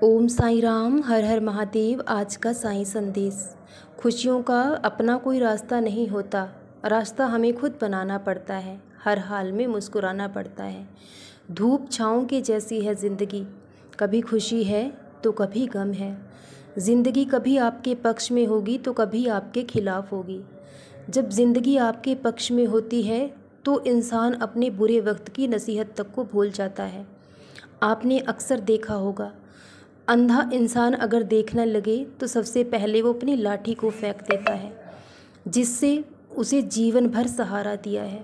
ओम साईं राम, हर हर महादेव। आज का साईं संदेश। खुशियों का अपना कोई रास्ता नहीं होता, रास्ता हमें खुद बनाना पड़ता है। हर हाल में मुस्कुराना पड़ता है। धूप छाँव के जैसी है ज़िंदगी, कभी खुशी है तो कभी गम है। ज़िंदगी कभी आपके पक्ष में होगी तो कभी आपके खिलाफ होगी। जब ज़िंदगी आपके पक्ष में होती है तो इंसान अपने बुरे वक्त की नसीहत तक को भूल जाता है। आपने अक्सर देखा होगा, अंधा इंसान अगर देखने लगे तो सबसे पहले वो अपनी लाठी को फेंक देता है, जिससे उसे जीवन भर सहारा दिया है।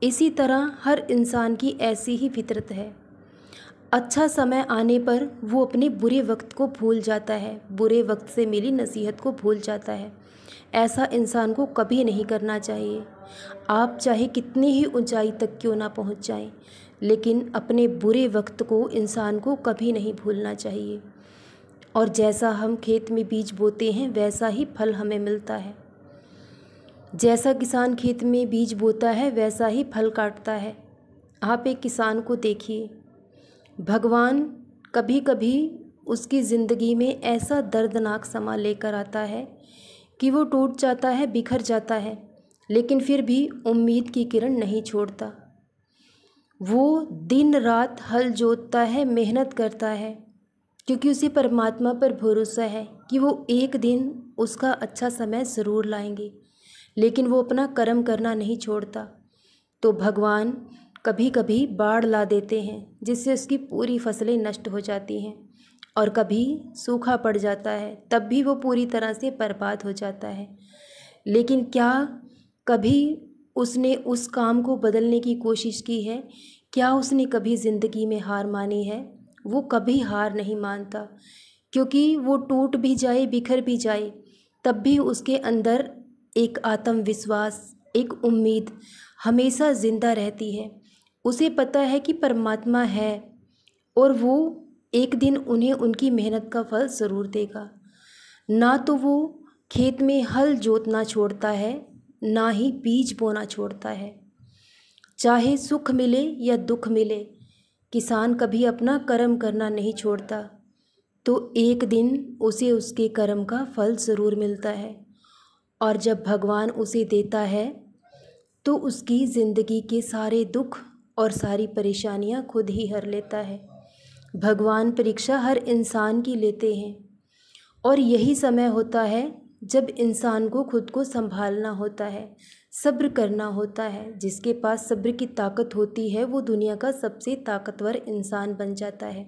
इसी तरह हर इंसान की ऐसी ही फितरत है। अच्छा समय आने पर वो अपने बुरे वक्त को भूल जाता है, बुरे वक्त से मिली नसीहत को भूल जाता है। ऐसा इंसान को कभी नहीं करना चाहिए। आप चाहे कितनी ही ऊंचाई तक क्यों ना पहुंच जाएं, लेकिन अपने बुरे वक्त को इंसान को कभी नहीं भूलना चाहिए। और जैसा हम खेत में बीज बोते हैं वैसा ही फल हमें मिलता है। जैसा किसान खेत में बीज बोता है वैसा ही फल काटता है। आप एक किसान को देखिए, भगवान कभी कभी उसकी ज़िंदगी में ऐसा दर्दनाक समा लेकर आता है कि वो टूट जाता है, बिखर जाता है, लेकिन फिर भी उम्मीद की किरण नहीं छोड़ता। वो दिन रात हल जोतता है, मेहनत करता है, क्योंकि उसे परमात्मा पर भरोसा है कि वो एक दिन उसका अच्छा समय ज़रूर लाएंगे, लेकिन वो अपना कर्म करना नहीं छोड़ता। तो भगवान कभी कभी बाढ़ ला देते हैं, जिससे उसकी पूरी फसलें नष्ट हो जाती हैं, और कभी सूखा पड़ जाता है, तब भी वो पूरी तरह से बर्बाद हो जाता है। लेकिन क्या कभी उसने उस काम को बदलने की कोशिश की है? क्या उसने कभी ज़िंदगी में हार मानी है? वो कभी हार नहीं मानता, क्योंकि वो टूट भी जाए, बिखर भी जाए, तब भी उसके अंदर एक आत्मविश्वास, एक उम्मीद हमेशा ज़िंदा रहती है। उसे पता है कि परमात्मा है और वो एक दिन उन्हें उनकी मेहनत का फल ज़रूर देगा। ना तो वो खेत में हल जोतना छोड़ता है, ना ही बीज बोना छोड़ता है। चाहे सुख मिले या दुख मिले, किसान कभी अपना कर्म करना नहीं छोड़ता। तो एक दिन उसे उसके कर्म का फल ज़रूर मिलता है, और जब भगवान उसे देता है तो उसकी ज़िंदगी के सारे दुख और सारी परेशानियां खुद ही हर लेता है। भगवान परीक्षा हर इंसान की लेते हैं, और यही समय होता है जब इंसान को खुद को संभालना होता है, सब्र करना होता है। जिसके पास सब्र की ताकत होती है वो दुनिया का सबसे ताकतवर इंसान बन जाता है।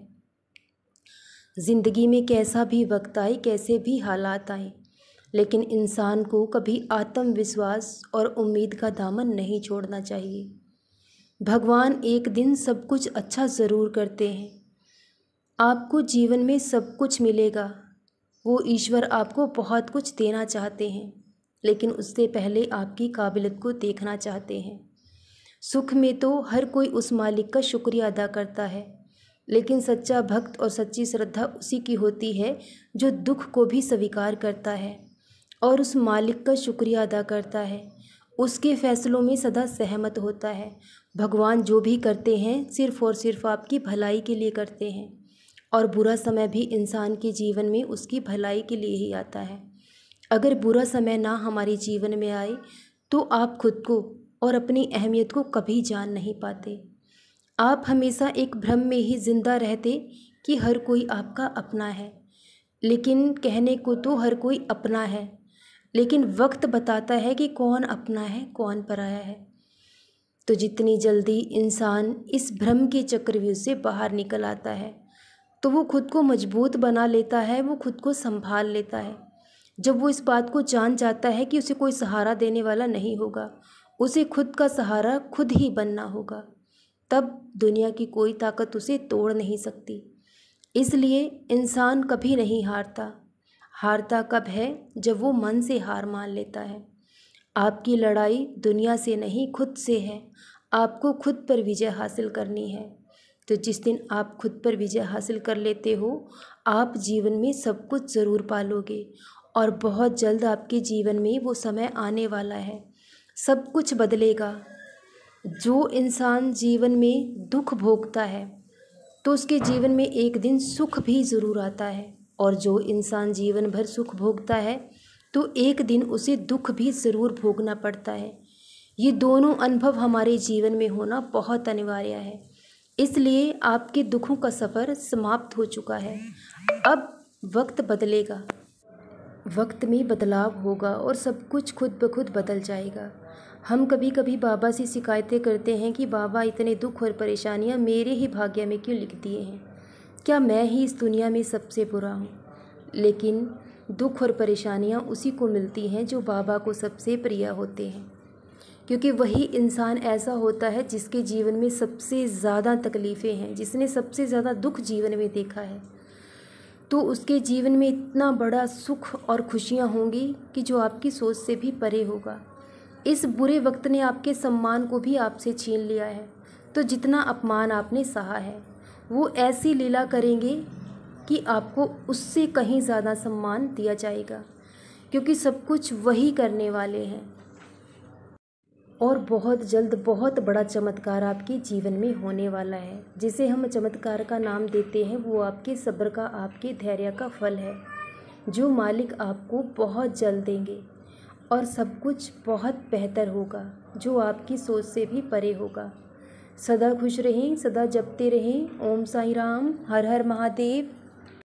ज़िंदगी में कैसा भी वक्त आए, कैसे भी हालात आए, लेकिन इंसान को कभी आत्मविश्वास और उम्मीद का दामन नहीं छोड़ना चाहिए। भगवान एक दिन सब कुछ अच्छा ज़रूर करते हैं। आपको जीवन में सब कुछ मिलेगा। वो ईश्वर आपको बहुत कुछ देना चाहते हैं, लेकिन उससे पहले आपकी काबिलियत को देखना चाहते हैं। सुख में तो हर कोई उस मालिक का शुक्रिया अदा करता है, लेकिन सच्चा भक्त और सच्ची श्रद्धा उसी की होती है जो दुख को भी स्वीकार करता है और उस मालिक का शुक्रिया अदा करता है, उसके फैसलों में सदा सहमत होता है। भगवान जो भी करते हैं सिर्फ़ और सिर्फ आपकी भलाई के लिए करते हैं, और बुरा समय भी इंसान के जीवन में उसकी भलाई के लिए ही आता है। अगर बुरा समय ना हमारे जीवन में आए तो आप खुद को और अपनी अहमियत को कभी जान नहीं पाते। आप हमेशा एक भ्रम में ही जिंदा रहते कि हर कोई आपका अपना है, लेकिन कहने को तो हर कोई अपना है, लेकिन वक्त बताता है कि कौन अपना है कौन पराया है। तो जितनी जल्दी इंसान इस भ्रम के चक्रव्यूह से बाहर निकल आता है तो वो खुद को मजबूत बना लेता है, वो खुद को संभाल लेता है। जब वो इस बात को जान जाता है कि उसे कोई सहारा देने वाला नहीं होगा, उसे खुद का सहारा खुद ही बनना होगा, तब दुनिया की कोई ताकत उसे तोड़ नहीं सकती। इसलिए इंसान कभी नहीं हारता। हारता कब है? जब वो मन से हार मान लेता है। आपकी लड़ाई दुनिया से नहीं खुद से है। आपको खुद पर विजय हासिल करनी है। तो जिस दिन आप खुद पर विजय हासिल कर लेते हो, आप जीवन में सब कुछ ज़रूर पालोगे, और बहुत जल्द आपके जीवन में वो समय आने वाला है, सब कुछ बदलेगा। जो इंसान जीवन में दुख भोगता है तो तो उसके जीवन में एक दिन सुख भी ज़रूर आता है। और जो इंसान जीवन भर सुख भोगता है तो एक दिन उसे दुख भी ज़रूर भोगना पड़ता है। ये दोनों अनुभव हमारे जीवन में होना बहुत अनिवार्य है। इसलिए आपके दुखों का सफ़र समाप्त हो चुका है। अब वक्त बदलेगा, वक्त में बदलाव होगा और सब कुछ खुद ब खुद बदल जाएगा। हम कभी कभी बाबा से शिकायतें करते हैं कि बाबा इतने दुख और परेशानियां मेरे ही भाग्य में क्यों लिख दिए हैं, क्या मैं ही इस दुनिया में सबसे बुरा हूँ। लेकिन दुख और परेशानियां उसी को मिलती हैं जो बाबा को सबसे प्रिय होते हैं, क्योंकि वही इंसान ऐसा होता है जिसके जीवन में सबसे ज़्यादा तकलीफ़ें हैं, जिसने सबसे ज़्यादा दुख जीवन में देखा है। तो उसके जीवन में इतना बड़ा सुख और खुशियाँ होंगी कि जो आपकी सोच से भी परे होगा। इस बुरे वक्त ने आपके सम्मान को भी आपसे छीन लिया है, तो जितना अपमान आपने सहा है वो ऐसी लीला करेंगे कि आपको उससे कहीं ज़्यादा सम्मान दिया जाएगा, क्योंकि सब कुछ वही करने वाले हैं। और बहुत जल्द बहुत बड़ा चमत्कार आपके जीवन में होने वाला है। जिसे हम चमत्कार का नाम देते हैं वो आपके सब्र का, आपके धैर्य का फल है, जो मालिक आपको बहुत जल्द देंगे। और सब कुछ बहुत बेहतर होगा, जो आपकी सोच से भी परे होगा। सदा खुश रहें, सदा जपते रहें। ओम साई राम, हर हर महादेव।